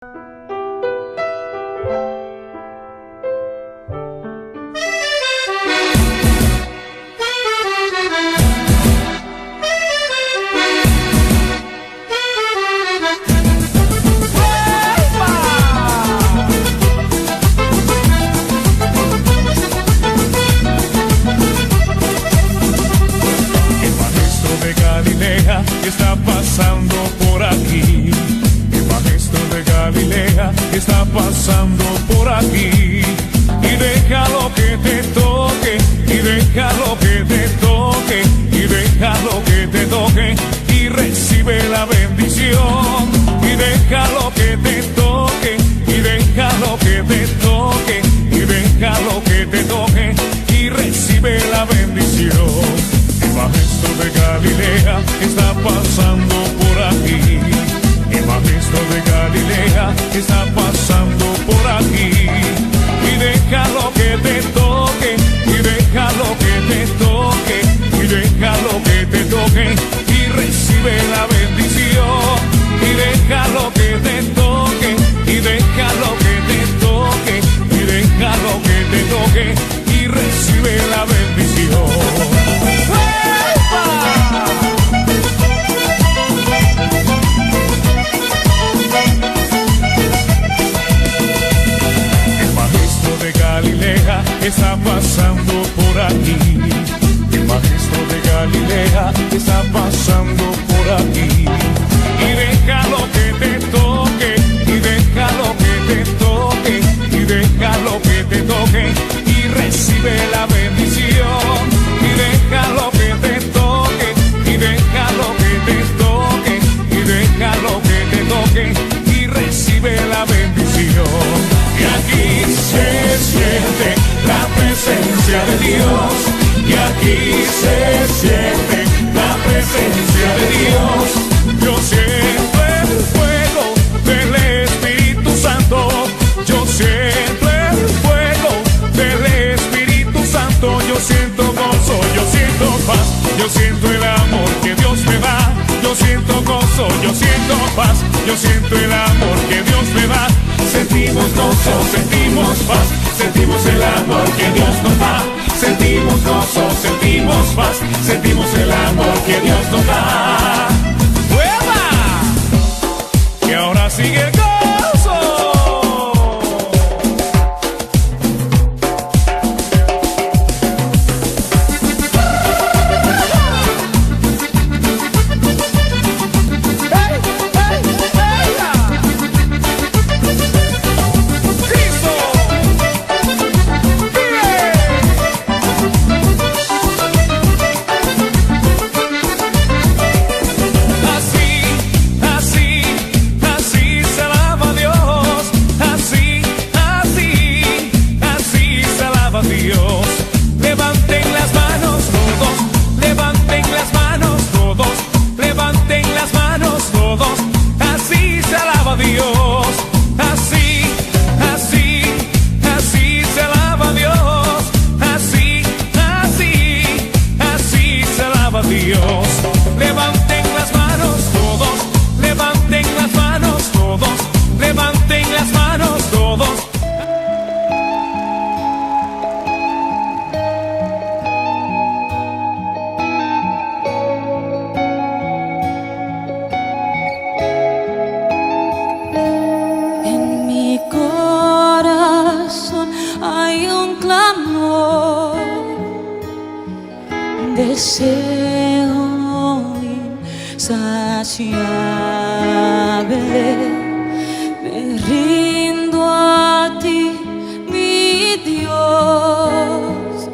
Está pasando por aquí. El maestro de Galilea está pasando por aquí. Y déjalo que te toque, y déjalo que te toque, y déjalo que te toque, y recibe la bendición. Y déjalo que te toque, y déjalo que te toque, y déjalo que te toque, y recibe la bendición. El maestro de Galilea está pasando por aquí. El maestro de Galilea está pasando por aquí. Y déjalo que te toque, y déjalo que te toque, y déjalo que te toque, y recibe la bendición. Y déjalo que te toque, y déjalo que te toque, y déjalo que te toque, y recibe la bendición. Galilea está pasando por aquí. El maestro de Galilea está pasando por aquí. Y déjalo que te toque, y déjalo que te toque, y déjalo que te toque, y recibe la bendición. Y déjalo que te toque, y déjalo que te toque, y déjalo que te toque, y recibe la bendición. Y aquí se siente la presencia de Dios. Y aquí se siente la presencia de Dios. Yo siento el fuego del Espíritu Santo. Yo siento el fuego del Espíritu Santo. Yo siento gozo, yo siento paz. Yo siento el amor que Dios me da. Yo siento gozo, yo siento paz. Yo siento el amor que Dios me da. Sentimos gozo, sentimos paz, sentimos el amor que Dios nos da. Sentimos gozo, sentimos paz, sentimos el amor que Dios nos da. ¡Hueva! Y ahora sigue el gozo. Deseo insaciable, me rindo a ti, mi Dios,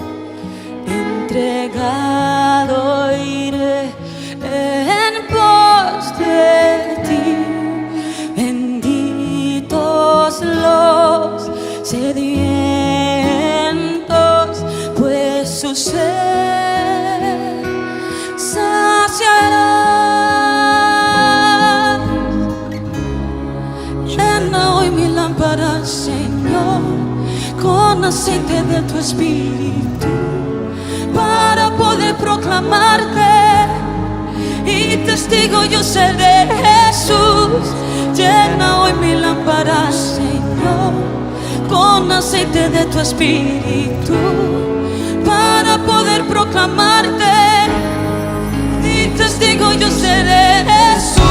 entregado iré en pos de ti. Benditos los sedientos, pues su sed saciarás. Llena hoy mi lámpara, Señor, con aceite de tu Espíritu, para poder proclamarte, y testigo yo seré, Jesús. Llena hoy mi lámpara, Señor, con aceite de tu espíritu, para poder proclamarte, y testigo yo seré, Jesús.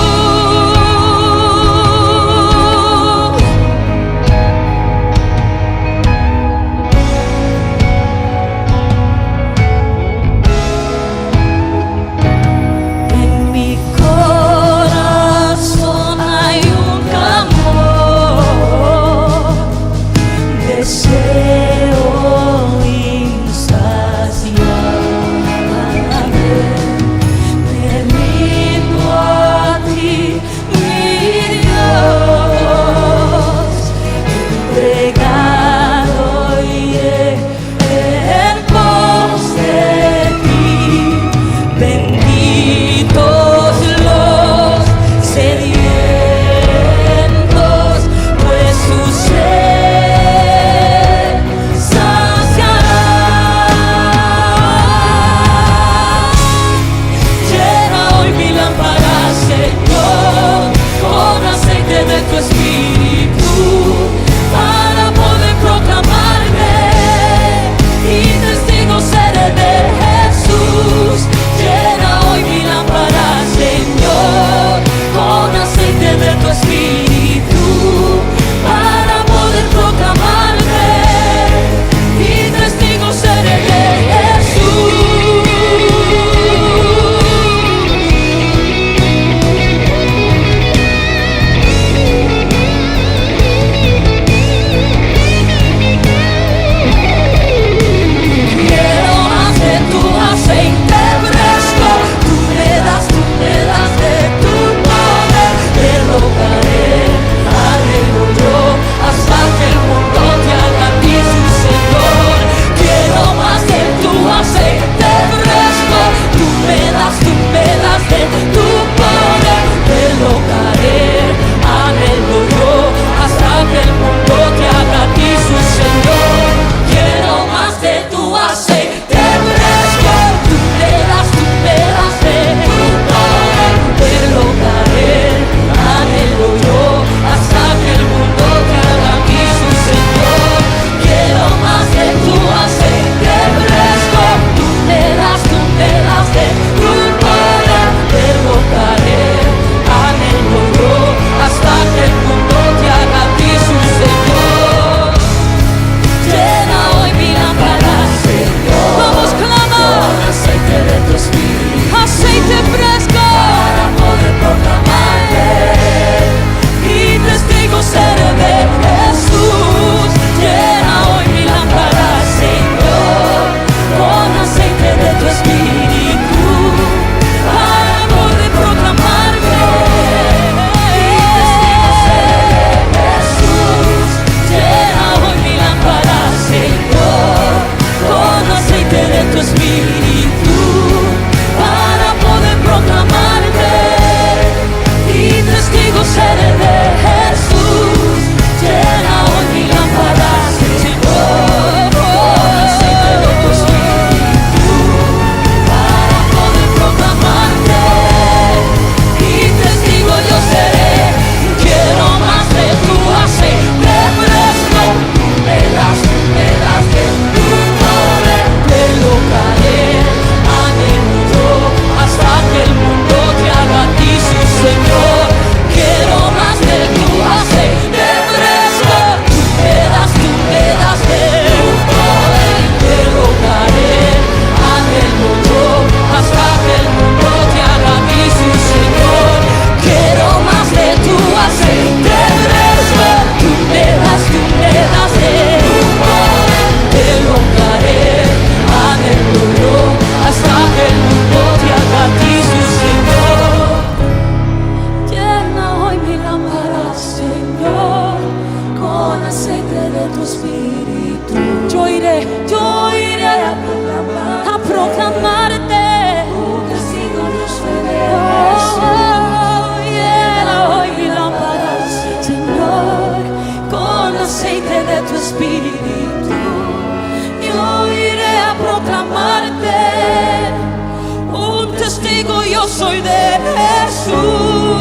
Yo soy de Jesús.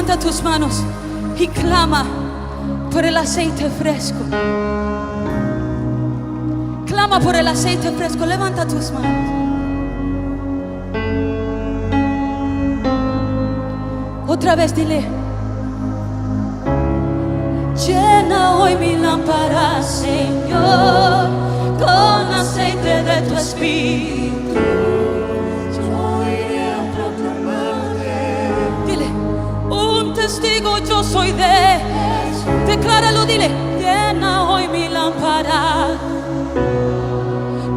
Levanta tus manos y clama por el aceite fresco. Clama por el aceite fresco. Levanta tus manos. Otra vez dile: llena hoy mi lámpara, Señor, con aceite de tu espíritu. Yo iré a proclamarte. Dile: un testigo yo soy de Jesús. Decláralo, dile: llena hoy mi lámpara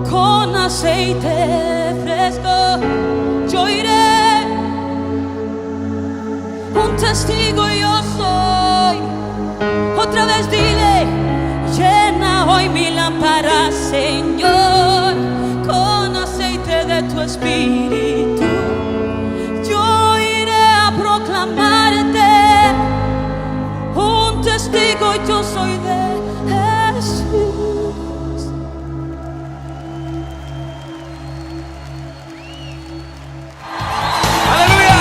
con aceite fresco. Yo iré. Un testigo yo soy. Otra vez dile: llena hoy mi lámpara, Señor, con aceite de tu espíritu. Yo iré a proclamarte. Un testigo yo soy de Jesús. ¡Aleluya!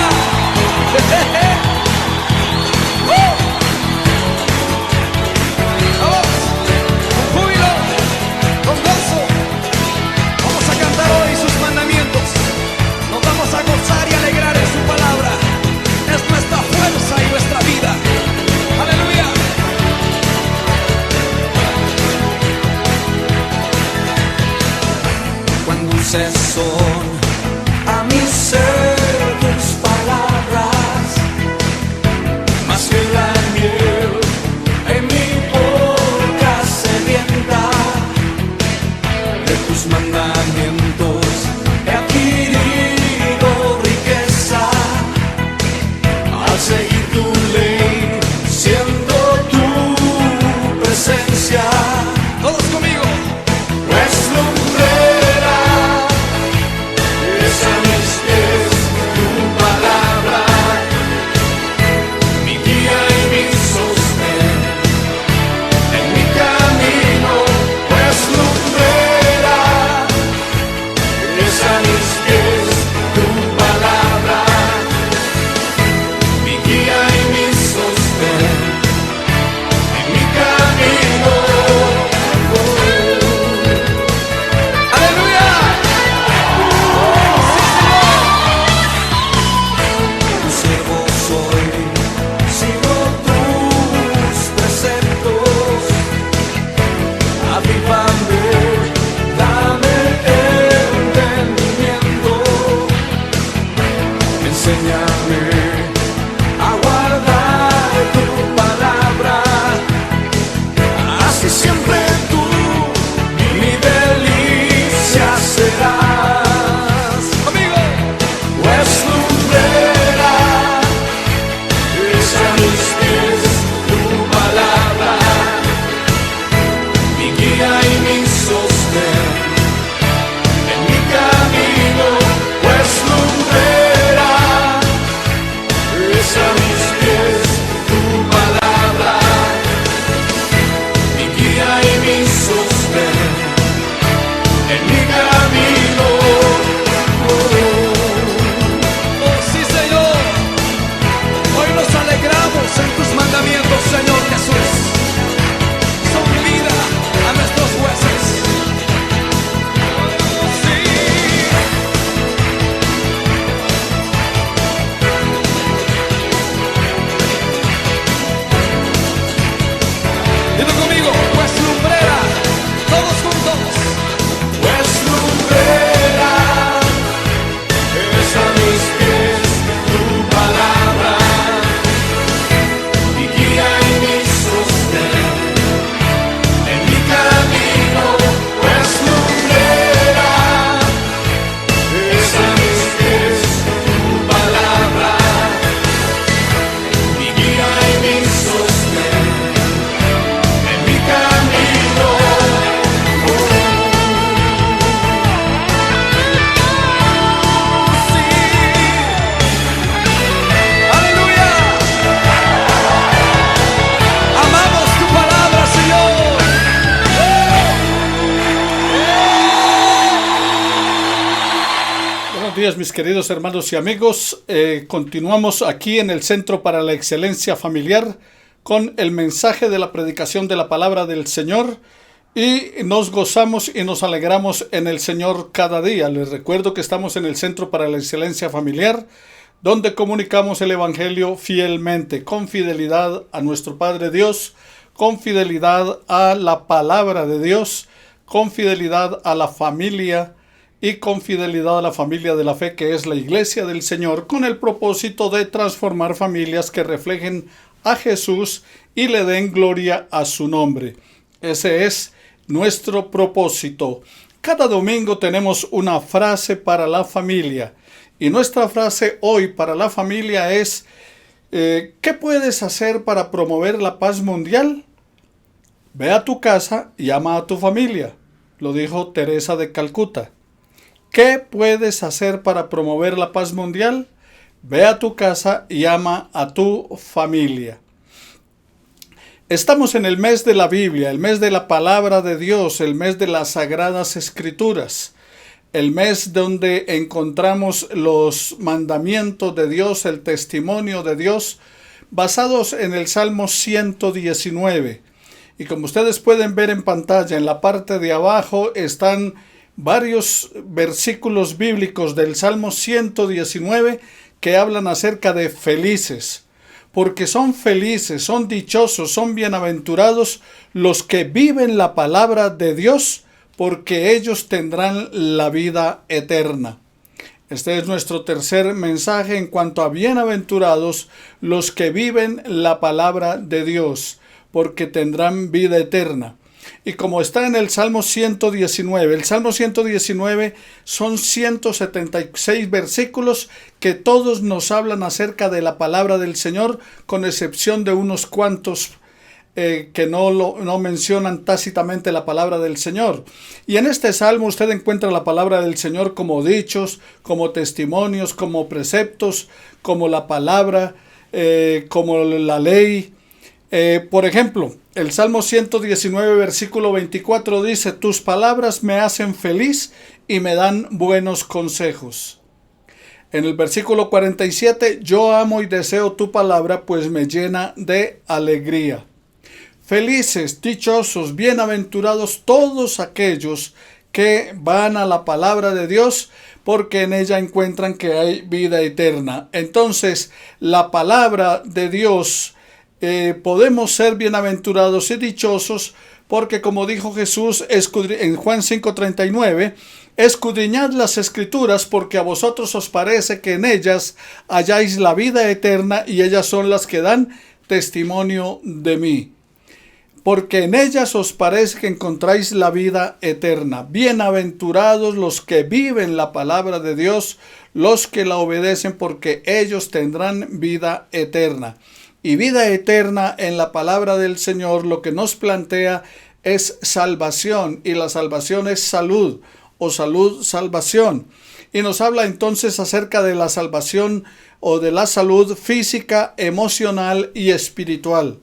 Vamos, con júbilo, con gozo. Vamos a cantar hoy sus mandamientos. Nos vamos a gozar y alegrar en su palabra. Es nuestra fuerza y nuestra vida. ¡Aleluya! Cuando se son a mi ser tus palabras, más que la miel en mi boca sedienta, de tus mandamientos he adquirido riqueza. Al seguir tu ley siento tu presencia. Todos conmigo. Pues lumbrera Buenos días, mis queridos hermanos y amigos. Continuamos aquí en el Centro para la Excelencia Familiar con el mensaje de la predicación de la palabra del Señor, y nos gozamos y nos alegramos en el Señor cada día. Les recuerdo que estamos en el Centro para la Excelencia Familiar, donde comunicamos el Evangelio fielmente, con fidelidad a nuestro Padre Dios, con fidelidad a la palabra de Dios, con fidelidad a la familia y con fidelidad a la familia de la fe, que es la Iglesia del Señor, con el propósito de transformar familias que reflejen a Jesús y le den gloria a su nombre. Ese es nuestro propósito. Cada domingo tenemos una frase para la familia, y nuestra frase hoy para la familia es: ¿qué puedes hacer para promover la paz mundial? Ve a tu casa y ama a tu familia. Lo dijo Teresa de Calcuta. ¿Qué puedes hacer para promover la paz mundial? Ve a tu casa y ama a tu familia. Estamos en el mes de la Biblia, el mes de la palabra de Dios, el mes de las Sagradas Escrituras, el mes donde encontramos los mandamientos de Dios, el testimonio de Dios, basados en el Salmo 119. Y como ustedes pueden ver en pantalla, en la parte de abajo están varios versículos bíblicos del Salmo 119 que hablan acerca de felices, porque son felices, son dichosos, son bienaventurados los que viven la palabra de Dios, porque ellos tendrán la vida eterna. Este es nuestro tercer mensaje en cuanto a bienaventurados los que viven la palabra de Dios, porque tendrán vida eterna. Y como está en el Salmo 119, el Salmo 119 son 176 versículos que todos nos hablan acerca de la palabra del Señor, con excepción de unos cuantos que no mencionan tácitamente la palabra del Señor. Y en este Salmo usted encuentra la palabra del Señor como dichos, como testimonios, como preceptos, como la palabra, como la ley. Por ejemplo, el Salmo 119, versículo 24 dice: tus palabras me hacen feliz y me dan buenos consejos. En el versículo 47, yo amo y deseo tu palabra, pues me llena de alegría. Felices, dichosos, bienaventurados todos aquellos que van a la palabra de Dios, porque en ella encuentran que hay vida eterna. Entonces, la palabra de Dios, podemos ser bienaventurados y dichosos, porque como dijo Jesús en Juan 5:39, escudriñad las Escrituras, porque a vosotros os parece que en ellas halláis la vida eterna, y ellas son las que dan testimonio de mí. Porque en ellas os parece que encontráis la vida eterna. Bienaventurados los que viven la palabra de Dios, los que la obedecen, porque ellos tendrán vida eterna. Y vida eterna en la palabra del Señor lo que nos plantea es salvación, y la salvación es salud, o salud-salvación. Y nos habla entonces acerca de la salvación o de la salud física, emocional y espiritual.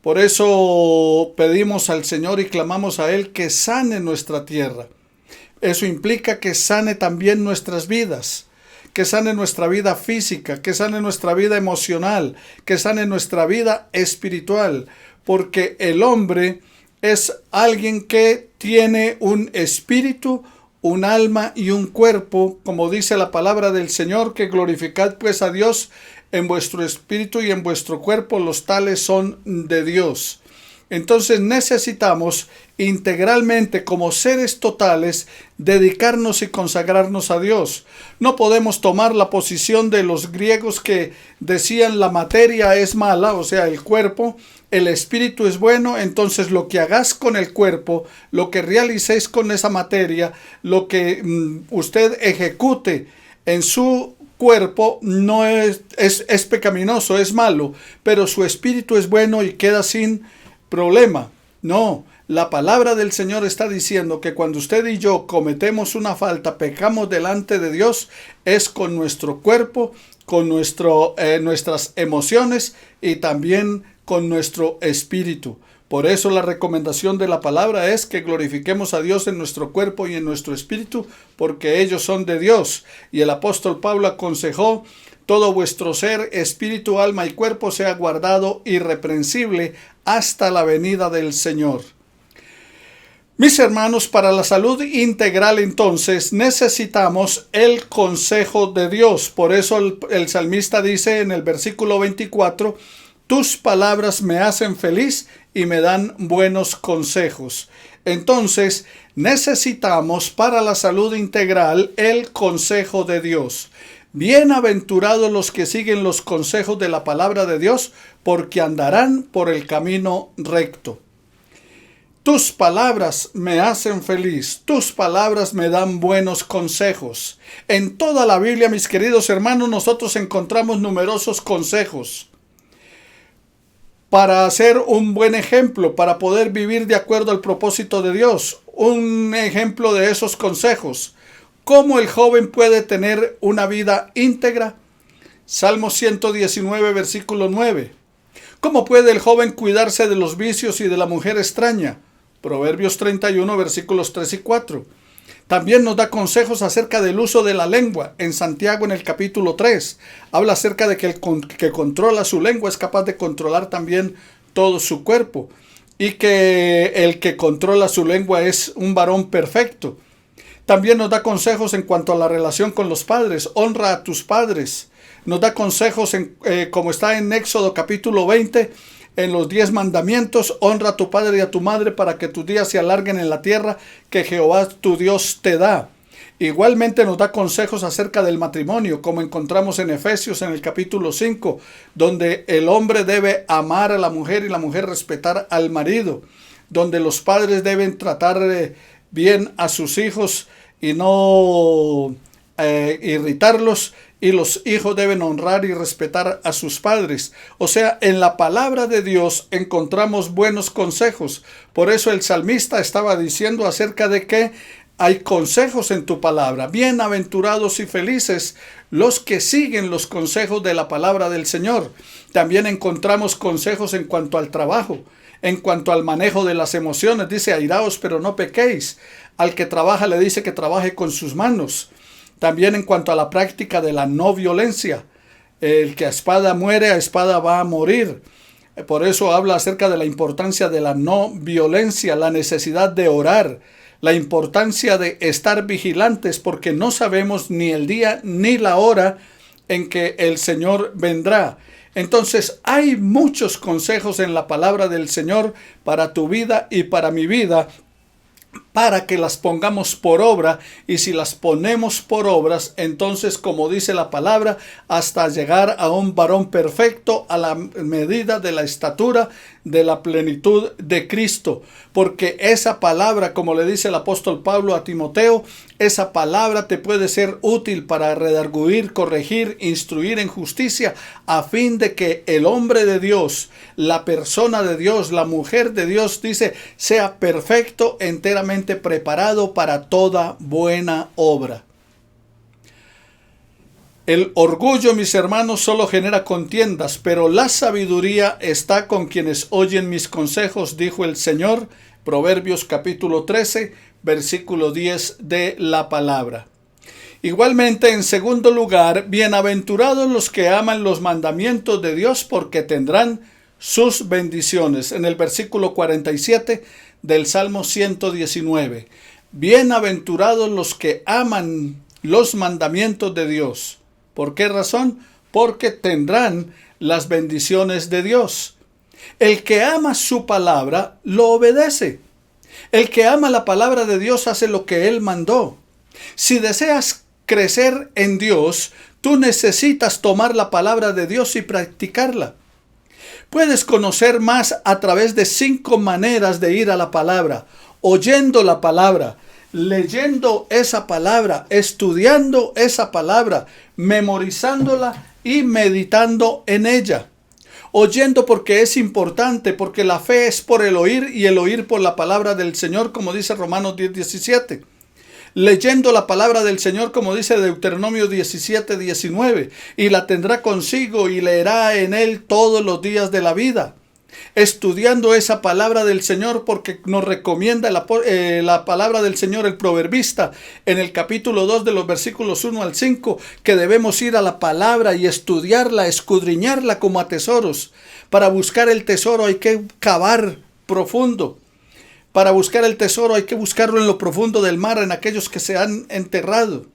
Por eso pedimos al Señor y clamamos a Él que sane nuestra tierra. Eso implica que sane también nuestras vidas, que sane nuestra vida física, que sane nuestra vida emocional, que sane nuestra vida espiritual, porque el hombre es alguien que tiene un espíritu, un alma y un cuerpo, como dice la palabra del Señor, que glorificad pues a Dios en vuestro espíritu y en vuestro cuerpo, los tales son de Dios. Entonces necesitamos integralmente, como seres totales, dedicarnos y consagrarnos a Dios. No podemos tomar la posición de los griegos que decían la materia es mala, o sea, el cuerpo, el espíritu es bueno. Entonces lo que hagas con el cuerpo, lo que realicéis con esa materia, lo que usted ejecute en su cuerpo no es pecaminoso, es malo, pero su espíritu es bueno y queda sin problema. No, la palabra del Señor está diciendo que cuando usted y yo cometemos una falta, pecamos delante de Dios, es con nuestro cuerpo, con nuestras emociones y también con nuestro espíritu. Por eso la recomendación de la palabra es que glorifiquemos a Dios en nuestro cuerpo y en nuestro espíritu, porque ellos son de Dios. Y el apóstol Pablo aconsejó: todo vuestro ser, espíritu, alma y cuerpo sea guardado irreprensible hasta la venida del Señor. Mis hermanos, para la salud integral entonces necesitamos el consejo de Dios. Por eso el salmista dice en el versículo 24: tus palabras me hacen feliz y me dan buenos consejos. Entonces necesitamos para la salud integral el consejo de Dios. Bienaventurados los que siguen los consejos de la palabra de Dios, porque andarán por el camino recto. Tus palabras me hacen feliz, tus palabras me dan buenos consejos. En toda la Biblia, mis queridos hermanos, nosotros encontramos numerosos consejos para hacer un buen ejemplo, para poder vivir de acuerdo al propósito de Dios. Un ejemplo de esos consejos: ¿cómo el joven puede tener una vida íntegra? Salmo 119, versículo 9. ¿Cómo puede el joven cuidarse de los vicios y de la mujer extraña? Proverbios 31, versículos 3 y 4. También nos da consejos acerca del uso de la lengua. En Santiago, en el capítulo 3, habla acerca de que el que controla su lengua es capaz de controlar también todo su cuerpo, y que el que controla su lengua es un varón perfecto. También nos da consejos en cuanto a la relación con los padres. Honra a tus padres. Nos da consejos como está en Éxodo capítulo 20, en los 10 mandamientos: honra a tu padre y a tu madre para que tus días se alarguen en la tierra que Jehová tu Dios te da. Igualmente nos da consejos acerca del matrimonio, como encontramos en Efesios en el capítulo 5, donde el hombre debe amar a la mujer y la mujer respetar al marido, donde los padres deben tratar bien a sus hijos y no irritarlos, y los hijos deben honrar y respetar a sus padres. O sea, en la palabra de Dios encontramos buenos consejos. Por eso el salmista estaba diciendo acerca de que hay consejos en tu palabra. Bienaventurados y felices los que siguen los consejos de la palabra del Señor. También encontramos consejos en cuanto al trabajo, en cuanto al manejo de las emociones. Dice: airaos, pero no pequéis. Al que trabaja le dice que trabaje con sus manos. También en cuanto a la práctica de la no violencia. El que a espada muere, a espada va a morir. Por eso habla acerca de la importancia de la no violencia, la necesidad de orar, la importancia de estar vigilantes, porque no sabemos ni el día ni la hora en que el Señor vendrá. Entonces hay muchos consejos en la palabra del Señor para tu vida y para mi vida, para que las pongamos por obra. Y si las ponemos por obras, entonces, como dice la palabra, hasta llegar a un varón perfecto, a la medida de la estatura de la plenitud de Cristo. Porque esa palabra, como le dice el apóstol Pablo a Timoteo, esa palabra te puede ser útil para redarguir, corregir, instruir en justicia, a fin de que el hombre de Dios, la persona de Dios, la mujer de Dios, dice, sea perfecto, enteramente preparado para toda buena obra. El orgullo, mis hermanos, solo genera contiendas, pero la sabiduría está con quienes oyen mis consejos, dijo el Señor. Proverbios capítulo 13, versículo 10 de la palabra. Igualmente, en segundo lugar, bienaventurados los que aman los mandamientos de Dios, porque tendrán sus bendiciones. En el versículo 47 del Salmo 119. Bienaventurados los que aman los mandamientos de Dios. ¿Por qué razón? Porque tendrán las bendiciones de Dios. El que ama su palabra lo obedece. El que ama la palabra de Dios hace lo que Él mandó. Si deseas crecer en Dios, tú necesitas tomar la palabra de Dios y practicarla. Puedes conocer más a través de 5 maneras de ir a la palabra: oyendo la palabra, leyendo esa palabra, estudiando esa palabra, memorizándola y meditando en ella. Oyendo, porque es importante, porque la fe es por el oír y el oír por la palabra del Señor, como dice Romanos 10:17. Leyendo la palabra del Señor, como dice Deuteronomio 17:19, y la tendrá consigo y leerá en él todos los días de la vida. estudiando esa palabra del Señor, porque nos recomienda la palabra del Señor, el proverbista, en el capítulo 2 de los versículos 1 al 5, que debemos ir a la palabra y estudiarla, escudriñarla como a tesoros. Para buscar el tesoro hay que cavar profundo. Para buscar el tesoro hay que buscarlo en lo profundo del mar, en aquellos que se han enterrado.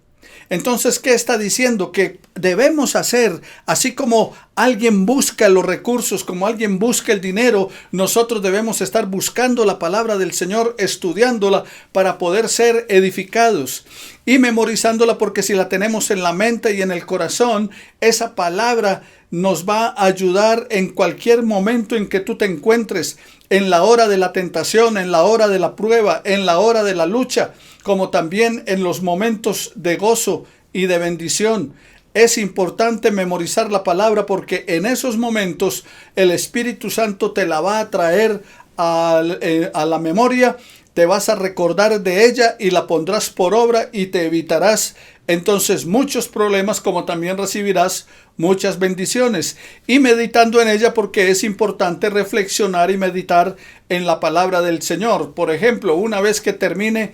Entonces, ¿qué está diciendo? Que debemos hacer, así como alguien busca los recursos, como alguien busca el dinero, nosotros debemos estar buscando la palabra del Señor, estudiándola para poder ser edificados y memorizándola, porque si la tenemos en la mente y en el corazón, esa palabra nos va a ayudar en cualquier momento en que tú te encuentres, en la hora de la tentación, en la hora de la prueba, en la hora de la lucha, como también en los momentos de gozo y de bendición. Es importante memorizar la palabra, porque en esos momentos el Espíritu Santo te la va a traer a la memoria, te vas a recordar de ella y la pondrás por obra y te evitarás entonces muchos problemas, como también recibirás muchas bendiciones. Y meditando en ella, porque es importante reflexionar y meditar en la palabra del Señor. Por ejemplo, una vez que termine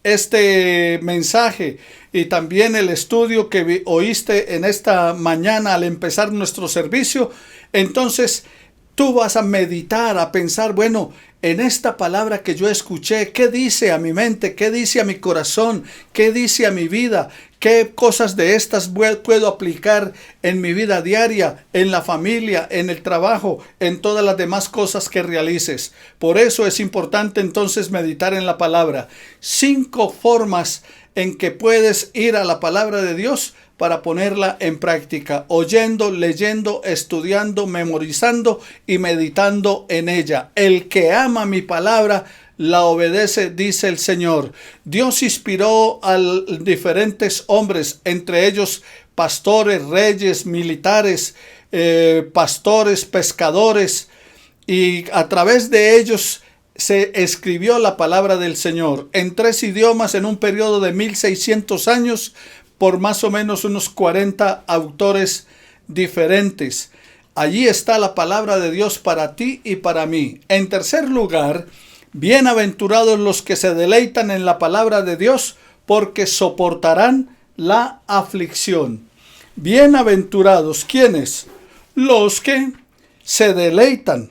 este mensaje y también el estudio que oíste en esta mañana al empezar nuestro servicio, entonces tú vas a meditar, a pensar, bueno, en esta palabra que yo escuché, ¿qué dice a mi mente? ¿Qué dice a mi corazón? ¿Qué dice a mi vida? ¿Qué cosas de estas puedo aplicar en mi vida diaria, en la familia, en el trabajo, en todas las demás cosas que realices? Por eso es importante entonces meditar en la palabra. 5 formas en que puedes ir a la palabra de Dios para ponerla en práctica: oyendo, leyendo, estudiando, memorizando y meditando en ella. El que ama mi palabra la obedece, dice el Señor. Dios inspiró a diferentes hombres, entre ellos pastores, reyes, militares, pastores, pescadores, y a través de ellos se escribió la palabra del Señor en 3 idiomas en un periodo de 1600 años por más o menos unos 40 autores diferentes. Allí está la palabra de Dios para ti y para mí. En tercer lugar, bienaventurados los que se deleitan en la palabra de Dios, porque soportarán la aflicción. Bienaventurados, ¿quiénes? Los que se deleitan.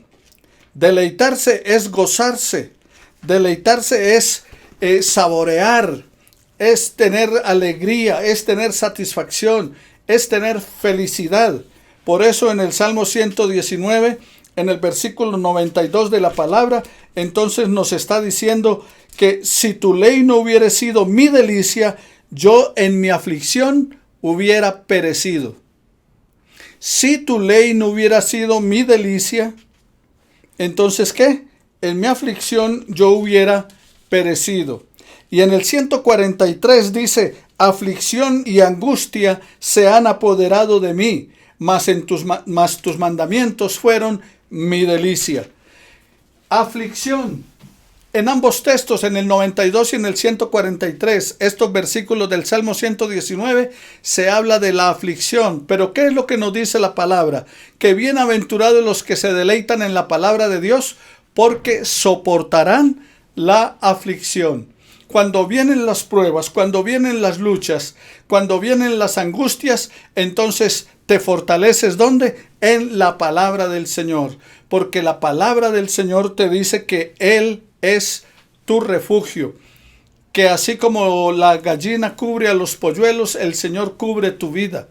Deleitarse es gozarse. Deleitarse es saborear. Es tener alegría, es tener satisfacción, es tener felicidad. Por eso en el Salmo 119, en el versículo 92 de la palabra, entonces nos está diciendo que si tu ley no hubiera sido mi delicia, yo en mi aflicción hubiera perecido. Si tu ley no hubiera sido mi delicia, entonces ¿qué? En mi aflicción yo hubiera perecido. Y en el 143 dice: aflicción y angustia se han apoderado de mí, mas tus mandamientos fueron mi delicia. Aflicción. En ambos textos, en el 92 y en el 143, estos versículos del Salmo 119, se habla de la aflicción. Pero ¿qué es lo que nos dice la palabra? Que bienaventurados los que se deleitan en la palabra de Dios, porque soportarán la aflicción. Cuando vienen las pruebas, cuando vienen las luchas, cuando vienen las angustias, entonces te fortaleces, ¿dónde? En la palabra del Señor. Porque la palabra del Señor te dice que Él es tu refugio. Que así como la gallina cubre a los polluelos, el Señor cubre tu vida.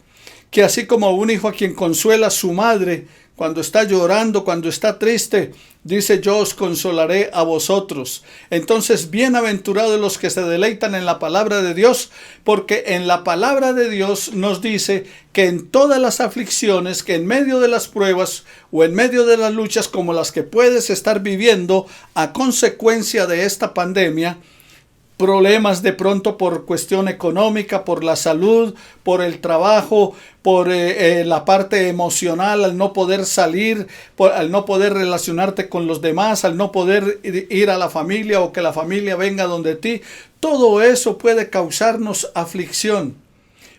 Que así como un hijo a quien consuela a su madre cuando está llorando, cuando está triste, dice: yo os consolaré a vosotros. Entonces, bienaventurados los que se deleitan en la palabra de Dios, porque en la palabra de Dios nos dice que en todas las aflicciones, que en medio de las pruebas o en medio de las luchas como las que puedes estar viviendo a consecuencia de esta pandemia, problemas de pronto por cuestión económica, por la salud, por el trabajo, por la parte emocional, al no poder salir, al no poder relacionarte con los demás, al no poder ir a la familia o que la familia venga donde ti. Todo eso puede causarnos aflicción.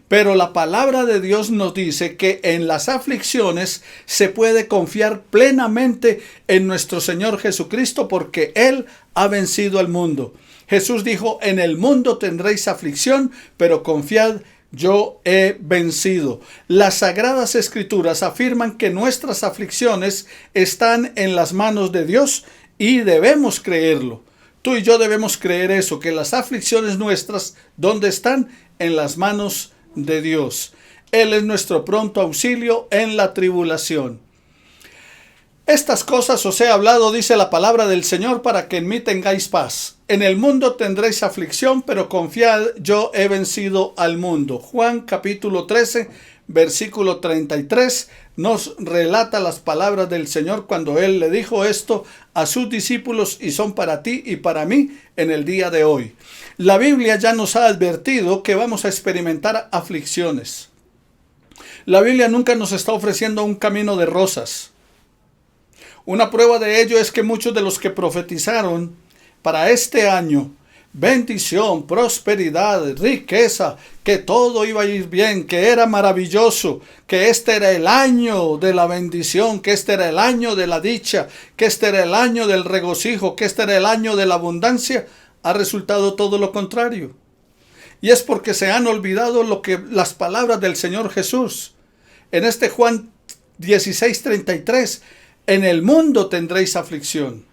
Pero la palabra de Dios nos dice que en las aflicciones se puede confiar plenamente en nuestro Señor Jesucristo porque Él ha vencido al mundo. Jesús dijo, en el mundo tendréis aflicción, pero confiad, yo he vencido. Las Sagradas Escrituras afirman que nuestras aflicciones están en las manos de Dios y debemos creerlo. Tú y yo debemos creer eso, que las aflicciones nuestras, ¿dónde están? En las manos de Dios. Él es nuestro pronto auxilio en la tribulación. Estas cosas os he hablado, dice la palabra del Señor, para que en mí tengáis paz. En el mundo tendréis aflicción, pero confiad, yo he vencido al mundo. Juan capítulo 13, versículo 33, nos relata las palabras del Señor cuando Él le dijo esto a sus discípulos y son para ti y para mí en el día de hoy. La Biblia ya nos ha advertido que vamos a experimentar aflicciones. La Biblia nunca nos está ofreciendo un camino de rosas. Una prueba de ello es que muchos de los que profetizaron para este año bendición, prosperidad, riqueza, que todo iba a ir bien, que era maravilloso, que este era el año de la bendición, que este era el año de la dicha, que este era el año del regocijo, que este era el año de la abundancia, ha resultado todo lo contrario. Y es porque se han olvidado las palabras del Señor Jesús. En este Juan 16:33, en el mundo tendréis aflicción.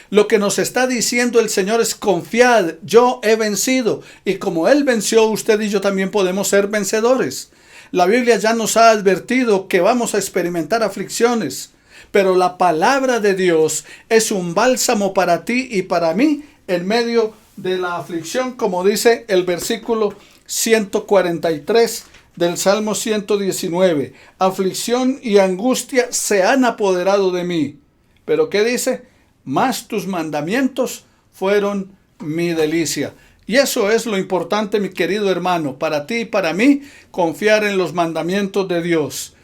Lo que nos está diciendo el Señor es confiad, yo he vencido. Y como Él venció, usted y yo también podemos ser vencedores. La Biblia ya nos ha advertido que vamos a experimentar aflicciones. Pero la palabra de Dios es un bálsamo para ti y para mí en medio de la aflicción, como dice el versículo 143 del Salmo 119. Aflicción y angustia se han apoderado de mí. ¿Pero qué dice? Mas tus mandamientos fueron mi delicia. Y eso es lo importante, mi querido hermano, para ti y para mí, confiar en los mandamientos de Dios.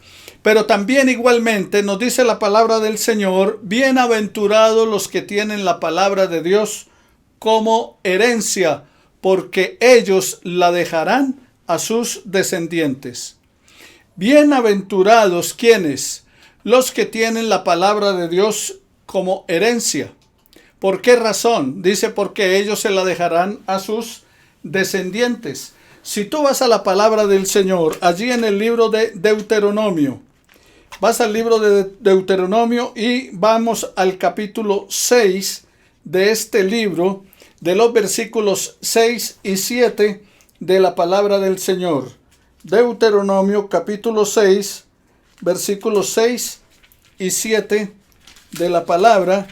Pero también igualmente nos dice la palabra del Señor, bienaventurados los que tienen la palabra de Dios como herencia, porque ellos la dejarán a sus descendientes. Bienaventurados, ¿quiénes? Los que tienen la palabra de Dios como herencia. ¿Por qué razón? Dice, porque ellos se la dejarán a sus descendientes. Si tú vas a la palabra del Señor, allí en el libro de Deuteronomio, vas al libro de Deuteronomio y vamos al capítulo 6 de este libro, de los versículos 6 y 7 de la palabra del Señor. Deuteronomio capítulo 6, versículos 6 y 7 de la palabra,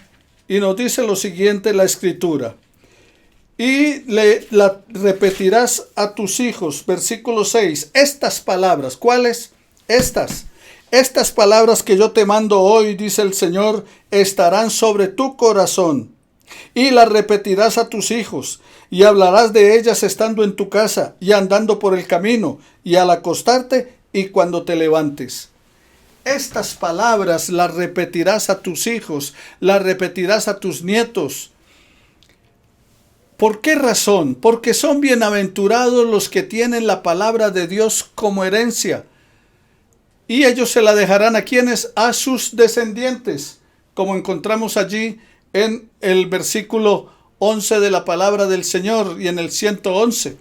y nos dice lo siguiente la escritura. Y la repetirás a tus hijos, versículo 6, estas palabras, ¿cuáles? Estas palabras que yo te mando hoy, dice el Señor, estarán sobre tu corazón, y las repetirás a tus hijos, y hablarás de ellas estando en tu casa, y andando por el camino, y al acostarte, y cuando te levantes. Estas palabras las repetirás a tus hijos, las repetirás a tus nietos. ¿Por qué razón? Porque son bienaventurados los que tienen la palabra de Dios como herencia. Y ellos se la dejarán a quienes, a sus descendientes, como encontramos allí en el versículo 11 de la palabra del Señor y en el 111.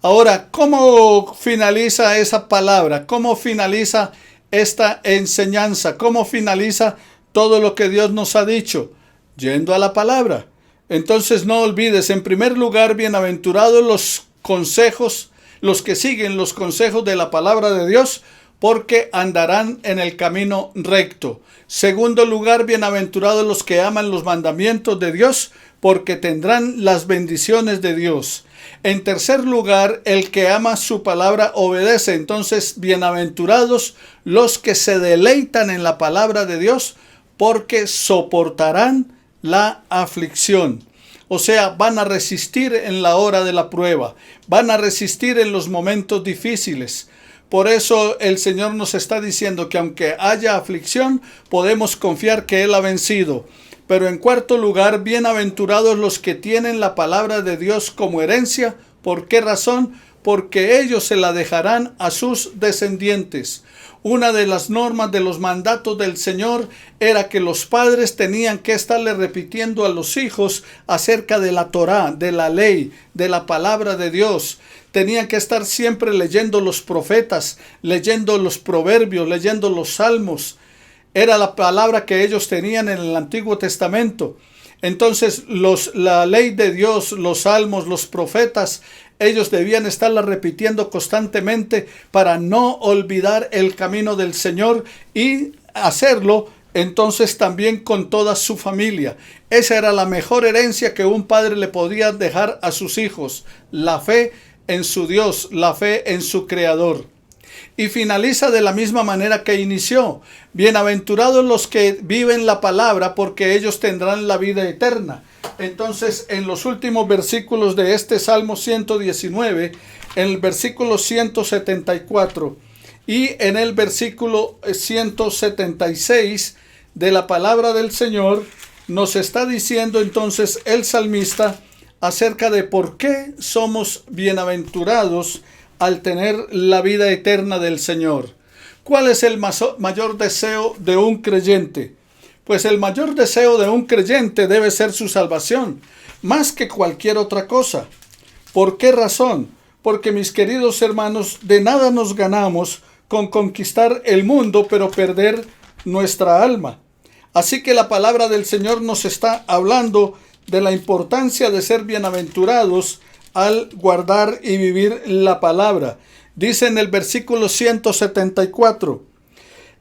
Ahora, ¿cómo finaliza esa palabra? ¿Cómo finaliza esta enseñanza? ¿Cómo finaliza todo lo que Dios nos ha dicho? Yendo a la palabra. Entonces no olvides, en primer lugar, bienaventurados los consejos, los que siguen los consejos de la palabra de Dios, porque andarán en el camino recto. Segundo lugar, bienaventurados los que aman los mandamientos de Dios, porque tendrán las bendiciones de Dios. En tercer lugar, el que ama su palabra obedece. Entonces, bienaventurados los que se deleitan en la palabra de Dios, porque soportarán la aflicción. O sea, van a resistir en la hora de la prueba, van a resistir en los momentos difíciles. Por eso el Señor nos está diciendo que aunque haya aflicción, podemos confiar que Él ha vencido. Pero en cuarto lugar, bienaventurados los que tienen la palabra de Dios como herencia. ¿Por qué razón? porque ellos se la dejarán a sus descendientes. Una de las normas de los mandatos del Señor era que los padres tenían que estarle repitiendo a los hijos acerca de la Torá, de la ley, de la palabra de Dios. Tenían que estar siempre leyendo los profetas, leyendo los proverbios, leyendo los salmos. Era la palabra que ellos tenían en el Antiguo Testamento. Entonces la ley de Dios, los salmos, los profetas, ellos debían estarla repitiendo constantemente para no olvidar el camino del Señor y hacerlo entonces también con toda su familia. Esa era la mejor herencia que un padre le podía dejar a sus hijos, la fe en su Dios, la fe en su Creador. Y finaliza de la misma manera que inició. Bienaventurados los que viven la palabra, porque ellos tendrán la vida eterna. Entonces, en los últimos versículos de este Salmo 119, en el versículo 174 y en el versículo 176 de la palabra del Señor, nos está diciendo entonces el salmista acerca de por qué somos bienaventurados al tener la vida eterna del Señor. ¿Cuál es el mayor deseo de un creyente? Pues el mayor deseo de un creyente debe ser su salvación, más que cualquier otra cosa. ¿Por qué razón? Porque, mis queridos hermanos, de nada nos ganamos con conquistar el mundo, pero perder nuestra alma. Así que la palabra del Señor nos está hablando de la importancia de ser bienaventurados al guardar y vivir la palabra. Dice en el versículo 174,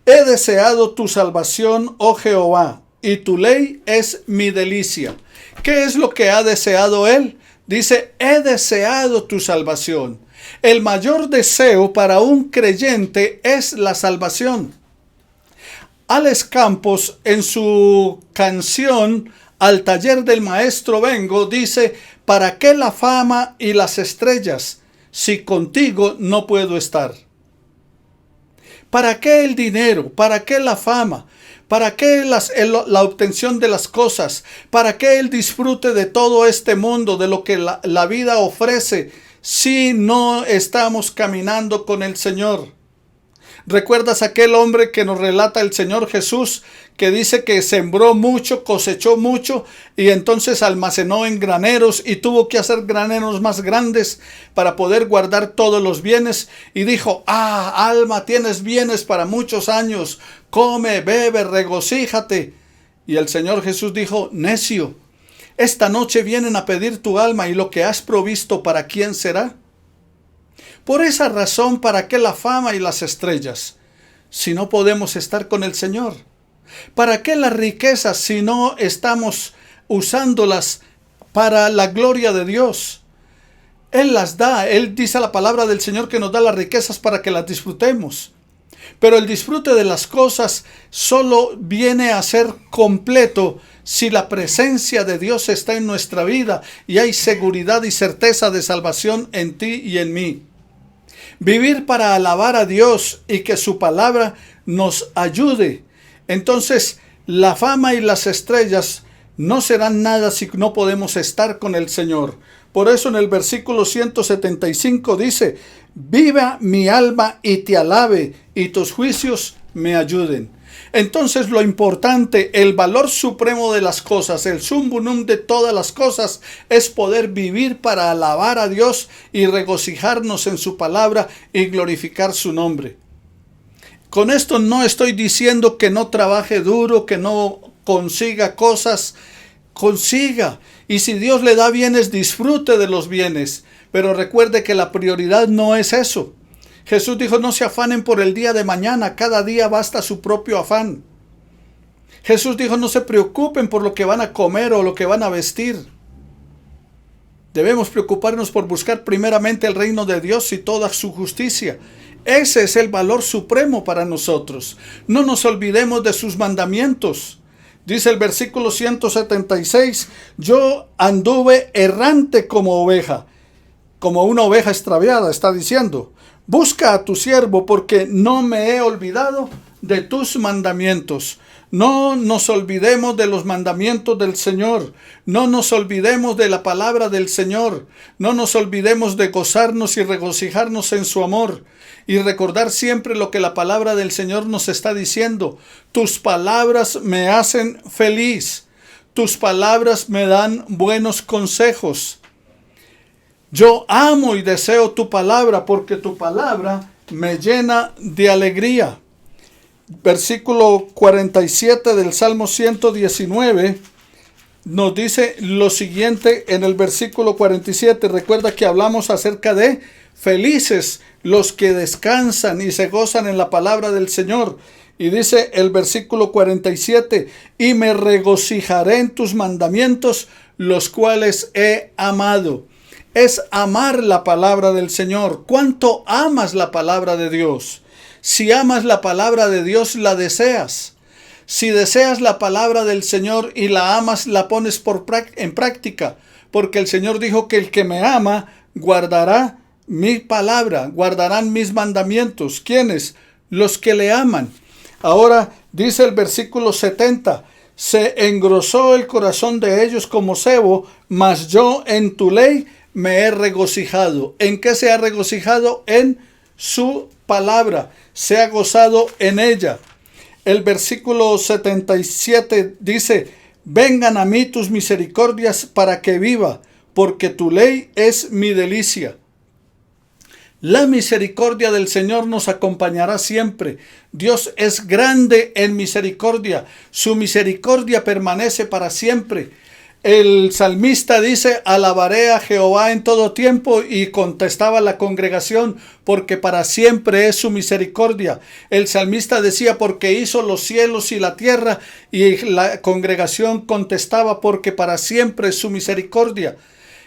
he deseado tu salvación, oh Jehová, y tu ley es mi delicia. ¿Qué es lo que ha deseado él? Dice, he deseado tu salvación. El mayor deseo para un creyente es la salvación. Alex Campos, en su canción Al taller del maestro vengo, dice, ¿para qué la fama y las estrellas si contigo no puedo estar? ¿Para qué el dinero? ¿Para qué la fama? ¿Para qué la obtención de las cosas? ¿Para qué el disfrute de todo este mundo, de lo que la vida ofrece, si no estamos caminando con el Señor? ¿Recuerdas aquel hombre que nos relata el Señor Jesús, que dice que sembró mucho, cosechó mucho y entonces almacenó en graneros y tuvo que hacer graneros más grandes para poder guardar todos los bienes? Y dijo, alma, tienes bienes para muchos años, come, bebe, regocíjate. Y el Señor Jesús dijo, necio, esta noche vienen a pedir tu alma y lo que has provisto, ¿para quién será? Por esa razón, ¿para qué la fama y las estrellas si no podemos estar con el Señor? ¿Para qué las riquezas si no estamos usándolas para la gloria de Dios? Él las da. Él dice la palabra del Señor que nos da las riquezas para que las disfrutemos. Pero el disfrute de las cosas solo viene a ser completo si la presencia de Dios está en nuestra vida y hay seguridad y certeza de salvación en ti y en mí. Vivir para alabar a Dios y que su palabra nos ayude. Entonces, la fama y las estrellas no serán nada si no podemos estar con el Señor. Por eso en el versículo 175 dice, viva mi alma y te alabe, y tus juicios me ayuden. Entonces lo importante, el valor supremo de las cosas, el sumbunum de todas las cosas, es poder vivir para alabar a Dios y regocijarnos en su palabra y glorificar su nombre. Con esto no estoy diciendo que no trabaje duro, que no consiga cosas. Consiga. Y si Dios le da bienes, disfrute de los bienes. Pero recuerde que la prioridad no es eso. Jesús dijo, no se afanen por el día de mañana, cada día basta su propio afán. Jesús dijo, no se preocupen por lo que van a comer o lo que van a vestir. Debemos preocuparnos por buscar primeramente el reino de Dios y toda su justicia. Ese es el valor supremo para nosotros. No nos olvidemos de sus mandamientos. Dice el versículo 176, yo anduve errante como oveja, como una oveja extraviada, está diciendo. Busca a tu siervo porque no me he olvidado de tus mandamientos. No nos olvidemos de los mandamientos del Señor. No nos olvidemos de la palabra del Señor. No nos olvidemos de gozarnos y regocijarnos en su amor. Y recordar siempre lo que la palabra del Señor nos está diciendo. Tus palabras me hacen feliz. Tus palabras me dan buenos consejos. Yo amo y deseo tu palabra porque tu palabra me llena de alegría. Versículo 47 del Salmo 119 nos dice lo siguiente en el versículo 47. Recuerda que hablamos acerca de felices los que descansan y se gozan en la palabra del Señor. Y dice el versículo 47, y me regocijaré en tus mandamientos, los cuales he amado. Es amar la palabra del Señor. ¿Cuánto amas la palabra de Dios? Si amas la palabra de Dios, la deseas. Si deseas la palabra del Señor y la amas, la pones en práctica. Porque el Señor dijo que el que me ama guardará mi palabra, guardarán mis mandamientos. ¿Quiénes? Los que le aman. Ahora dice el versículo 70, se engrosó el corazón de ellos como sebo, mas yo en tu ley me he regocijado. ¿En qué se ha regocijado? En su palabra. Se ha gozado en ella. El versículo 77 dice, vengan a mí tus misericordias para que viva, porque tu ley es mi delicia. La misericordia del Señor nos acompañará siempre. Dios es grande en misericordia. Su misericordia permanece para siempre. El salmista dice, alabaré a Jehová en todo tiempo, y contestaba la congregación, porque para siempre es su misericordia. El salmista decía, porque hizo los cielos y la tierra, y la congregación contestaba, porque para siempre es su misericordia.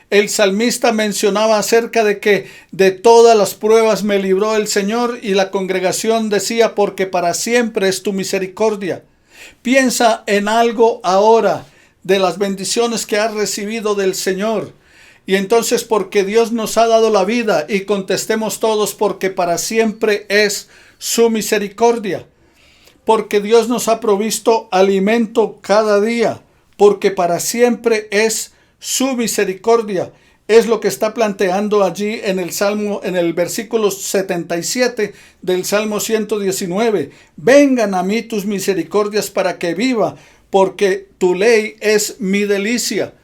El salmista mencionaba acerca de que de todas las pruebas me libró el Señor, y la congregación decía, porque para siempre es tu misericordia. Piensa en algo ahora de las bendiciones que has recibido del Señor. Y entonces, porque Dios nos ha dado la vida, y contestemos todos, porque para siempre es su misericordia. Porque Dios nos ha provisto alimento cada día, porque para siempre es su misericordia. Es lo que está planteando allí en el Salmo, en el versículo 77 del Salmo 119. Vengan a mí tus misericordias para que viva, porque tu ley es mi delicia.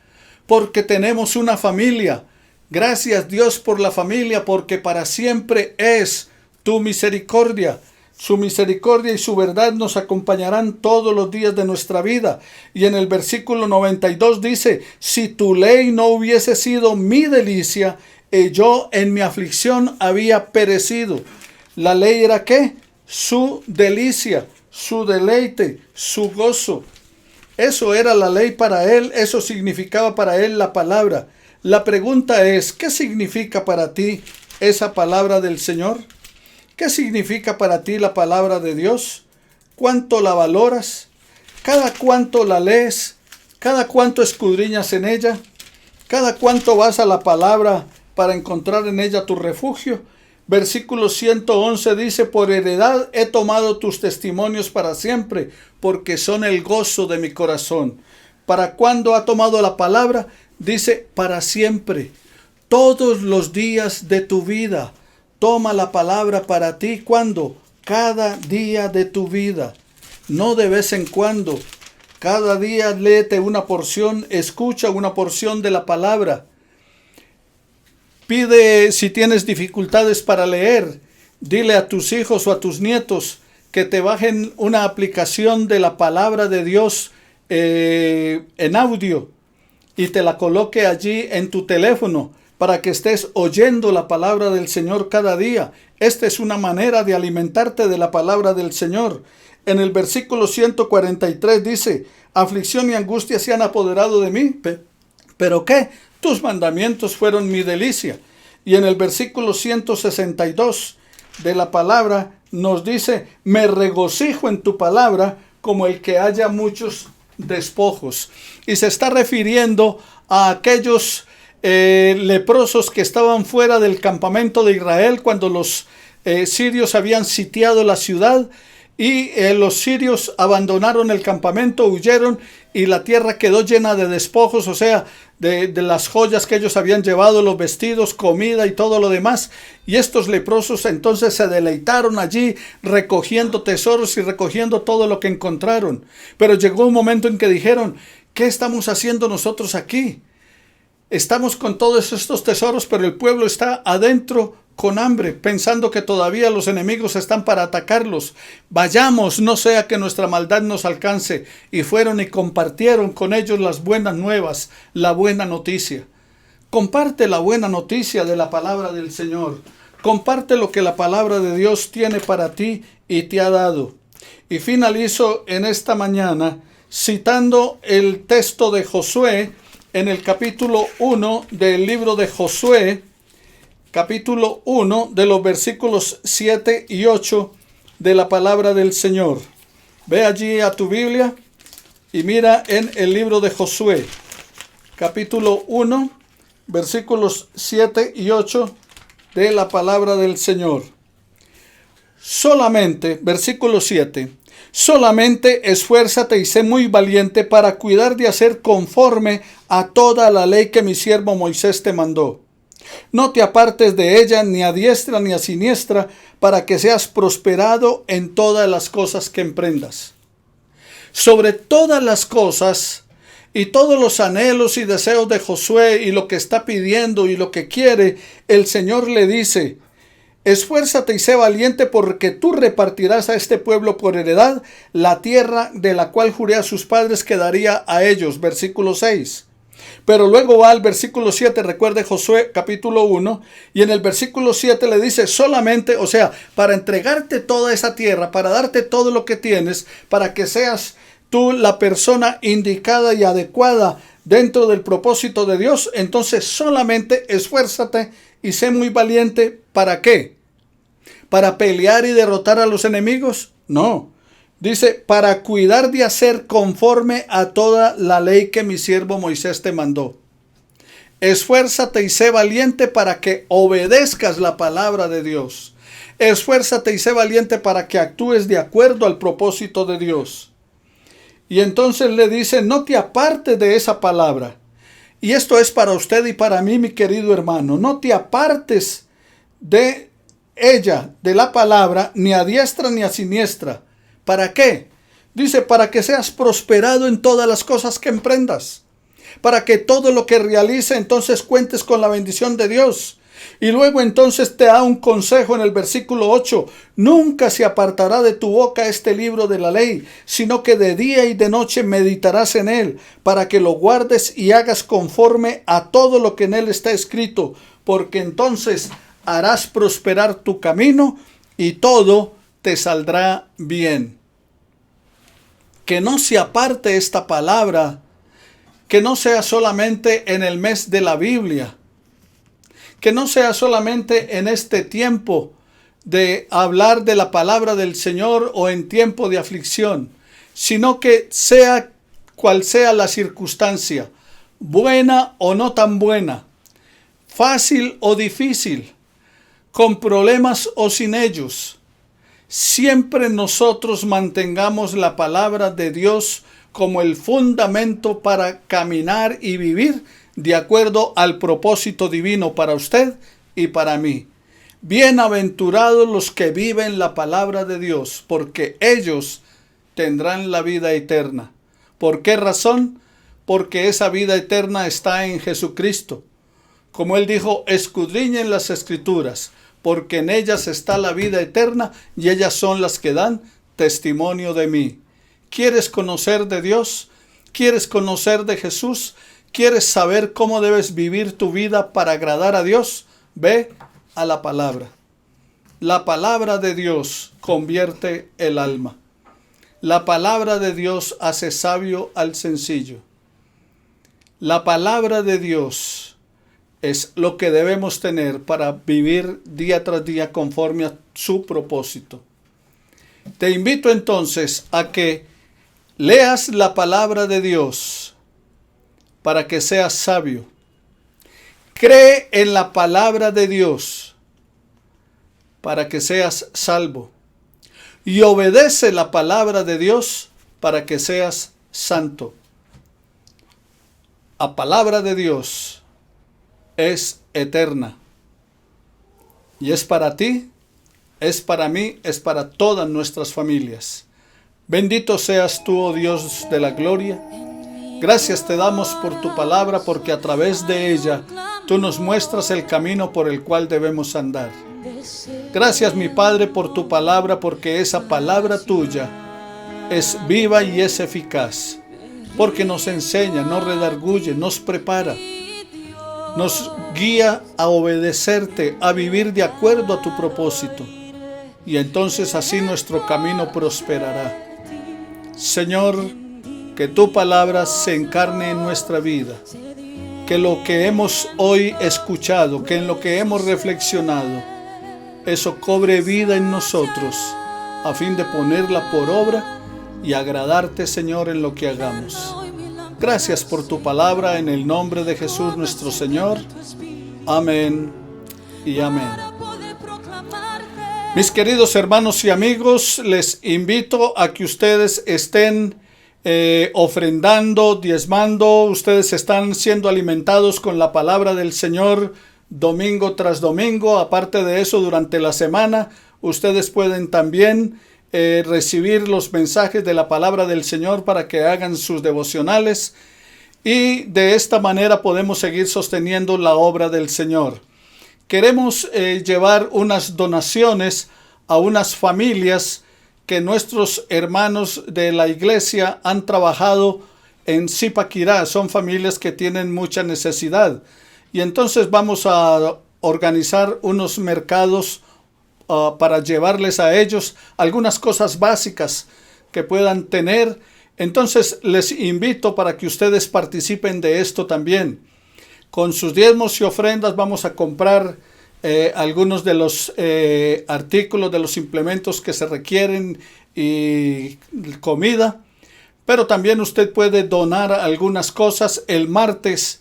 Porque tenemos una familia. Gracias Dios por la familia, porque para siempre es tu misericordia. Su misericordia y su verdad nos acompañarán todos los días de nuestra vida. Y en el versículo 92 dice, si tu ley no hubiese sido mi delicia, yo en mi aflicción había perecido. La ley era ¿qué? Su delicia, su deleite, su gozo. Eso era la ley para él, eso significaba para él la palabra. La pregunta es, ¿qué significa para ti esa palabra del Señor? ¿Qué significa para ti la palabra de Dios? ¿Cuánto la valoras? ¿Cada cuánto la lees? ¿Cada cuánto escudriñas en ella? ¿Cada cuánto vas a la palabra para encontrar en ella tu refugio? Versículo 111 dice, por heredad he tomado tus testimonios para siempre, porque son el gozo de mi corazón. ¿Para cuándo ha tomado la palabra? Dice, para siempre. Todos los días de tu vida. Toma la palabra para ti. ¿Cuándo? Cada día de tu vida. No de vez en cuando. Cada día léete una porción, escucha una porción de la palabra. Pide, si tienes dificultades para leer, dile a tus hijos o a tus nietos que te bajen una aplicación de la palabra de Dios en audio y te la coloque allí en tu teléfono para que estés oyendo la palabra del Señor cada día. Esta es una manera de alimentarte de la palabra del Señor. En el versículo 143 dice, aflicción y angustia se han apoderado de mí, ¿pero qué? Tus mandamientos fueron mi delicia. Y en el versículo 162 de la palabra nos dice, me regocijo en tu palabra como el que haya muchos despojos. Y se está refiriendo a aquellos leprosos que estaban fuera del campamento de Israel cuando los sirios habían sitiado la ciudad. y los sirios abandonaron el campamento, huyeron y la tierra quedó llena de despojos, o sea, de las joyas que ellos habían llevado, los vestidos, comida y todo lo demás. Y estos leprosos entonces se deleitaron allí recogiendo tesoros y recogiendo todo lo que encontraron. Pero llegó un momento en que dijeron: ¿qué estamos haciendo nosotros aquí? Estamos con todos estos tesoros, pero el pueblo está adentro con hambre, pensando que todavía los enemigos están para atacarlos. Vayamos, no sea que nuestra maldad nos alcance. Y fueron y compartieron con ellos las buenas nuevas, la buena noticia. Comparte la buena noticia de la palabra del Señor. Comparte lo que la palabra de Dios tiene para ti y te ha dado. Y finalizo en esta mañana citando el texto de Josué en el capítulo 1 del libro de Josué, capítulo 1 de los versículos 7 y 8 de la palabra del Señor. Ve allí a tu Biblia y mira en el libro de Josué, capítulo 1, versículos 7 y 8 de la palabra del Señor. Solamente, versículo 7, solamente esfuérzate y sé muy valiente para cuidar de hacer conforme a toda la ley que mi siervo Moisés te mandó. No te apartes de ella ni a diestra ni a siniestra, para que seas prosperado en todas las cosas que emprendas. Sobre todas las cosas y todos los anhelos y deseos de Josué y lo que está pidiendo y lo que quiere, el Señor le dice: esfuérzate y sé valiente, porque tú repartirás a este pueblo por heredad la tierra de la cual juré a sus padres que daría a ellos. Versículo 6. Pero luego va al versículo 7, recuerde Josué capítulo 1, y en el versículo 7 le dice: solamente, o sea, para entregarte toda esa tierra, para darte todo lo que tienes, para que seas tú la persona indicada y adecuada dentro del propósito de Dios, entonces solamente esfuérzate y sé muy valiente. ¿Para qué? ¿Para pelear y derrotar a los enemigos? No. Dice: para cuidar de hacer conforme a toda la ley que mi siervo Moisés te mandó. Esfuérzate y sé valiente para que obedezcas la palabra de Dios. Esfuérzate y sé valiente para que actúes de acuerdo al propósito de Dios. Y entonces le dice: no te apartes de esa palabra. Y esto es para usted y para mí, mi querido hermano. No te apartes de ella, de la palabra, ni a diestra ni a siniestra. ¿Para qué? Dice: para que seas prosperado en todas las cosas que emprendas. Para que todo lo que realice entonces cuentes con la bendición de Dios. Y luego entonces te da un consejo en el versículo 8. Nunca se apartará de tu boca este libro de la ley, sino que de día y de noche meditarás en él, para que lo guardes y hagas conforme a todo lo que en él está escrito, porque entonces harás prosperar tu camino y todo te saldrá bien. Que no se aparte esta palabra, que no sea solamente en el mes de la Biblia, que no sea solamente en este tiempo de hablar de la palabra del Señor o en tiempo de aflicción, sino que sea cual sea la circunstancia, buena o no tan buena, fácil o difícil, con problemas o sin ellos, siempre nosotros mantengamos la palabra de Dios como el fundamento para caminar y vivir de acuerdo al propósito divino para usted y para mí. Bienaventurados los que viven la palabra de Dios, porque ellos tendrán la vida eterna. ¿Por qué razón? Porque esa vida eterna está en Jesucristo. Como él dijo: escudriñen las Escrituras, porque en ellas está la vida eterna y ellas son las que dan testimonio de mí. ¿Quieres conocer de Dios? ¿Quieres conocer de Jesús? ¿Quieres saber cómo debes vivir tu vida para agradar a Dios? Ve a la palabra. La palabra de Dios convierte el alma. La palabra de Dios hace sabio al sencillo. La palabra de Dios es lo que debemos tener para vivir día tras día conforme a su propósito. Te invito entonces a que leas la palabra de Dios para que seas sabio. Cree en la palabra de Dios para que seas salvo. y obedece la palabra de Dios para que seas santo. La palabra de Dios es eterna y es para ti, es para mí, es para todas nuestras familias. Bendito seas tú, oh Dios de la gloria. Gracias te damos por tu palabra, porque a través de ella tú nos muestras el camino por el cual debemos andar. Gracias, mi Padre, por tu palabra, porque esa palabra tuya es viva y es eficaz, porque nos enseña, nos redarguye, nos prepara, nos guía a obedecerte, a vivir de acuerdo a tu propósito, y entonces así nuestro camino prosperará. Señor, que tu palabra se encarne en nuestra vida, que lo que hemos hoy escuchado, que en lo que hemos reflexionado, eso cobre vida en nosotros, a fin de ponerla por obra y agradarte, Señor, en lo que hagamos. Gracias por tu palabra, en el nombre de Jesús nuestro Señor. Amén y amén. Mis queridos hermanos y amigos, les invito a que ustedes estén ofrendando, diezmando. Ustedes están siendo alimentados con la palabra del Señor domingo tras domingo. Aparte de eso, durante la semana, ustedes pueden también recibir los mensajes de la palabra del Señor para que hagan sus devocionales. Y de esta manera podemos seguir sosteniendo la obra del Señor. Queremos llevar unas donaciones a unas familias que nuestros hermanos de la iglesia han trabajado en Zipaquirá. Son familias que tienen mucha necesidad. Y entonces vamos a organizar unos mercados para llevarles a ellos algunas cosas básicas que puedan tener. Entonces les invito para que ustedes participen de esto también. Con sus diezmos y ofrendas vamos a comprar algunos de los artículos, de los implementos que se requieren y comida. Pero también usted puede donar algunas cosas. El martes,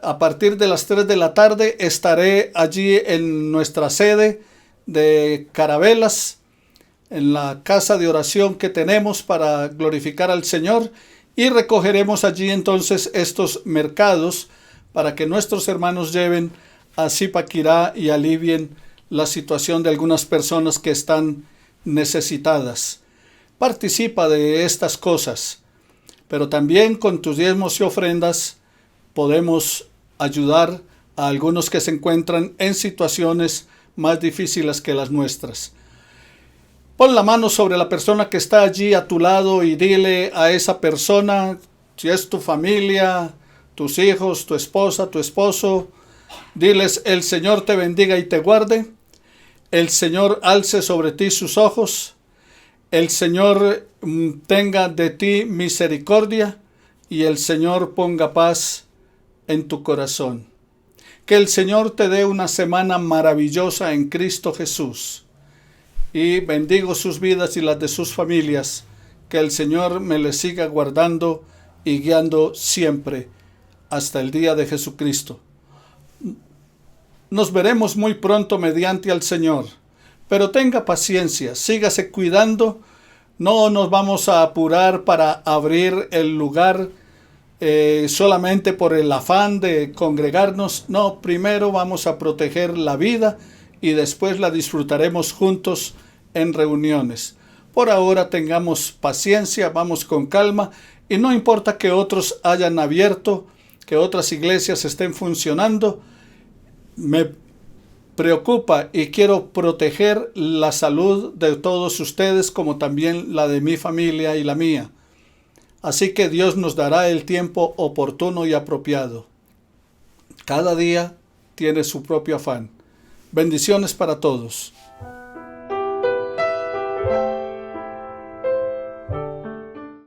a partir de las 3 de la tarde, estaré allí en nuestra sede de Carabelas, en la casa de oración que tenemos para glorificar al Señor, y recogeremos allí entonces estos mercados para que nuestros hermanos lleven a Zipaquirá y alivien la situación de algunas personas que están necesitadas. Participa de estas cosas, pero también con tus diezmos y ofrendas podemos ayudar a algunos que se encuentran en situaciones más difíciles que las nuestras. Pon la mano sobre la persona que está allí a tu lado y dile a esa persona, si es tu familia, tus hijos, tu esposa, tu esposo, diles: el Señor te bendiga y te guarde, el Señor alce sobre ti sus ojos, el Señor tenga de ti misericordia y el Señor ponga paz en tu corazón. Que el Señor te dé una semana maravillosa en Cristo Jesús. Y bendigo sus vidas y las de sus familias. Que el Señor me les siga guardando y guiando siempre hasta el día de Jesucristo. Nos veremos muy pronto mediante al Señor. Pero tenga paciencia, sígase cuidando. No nos vamos a apurar para abrir el lugar solamente por el afán de congregarnos. No, primero vamos a proteger la vida y después la disfrutaremos juntos en reuniones. Por ahora tengamos paciencia, vamos con calma, y no importa que otros hayan abierto, que otras iglesias estén funcionando. Me preocupa y quiero proteger la salud de todos ustedes, como también la de mi familia y la mía. Así que Dios nos dará el tiempo oportuno y apropiado. Cada día tiene su propio afán. Bendiciones para todos.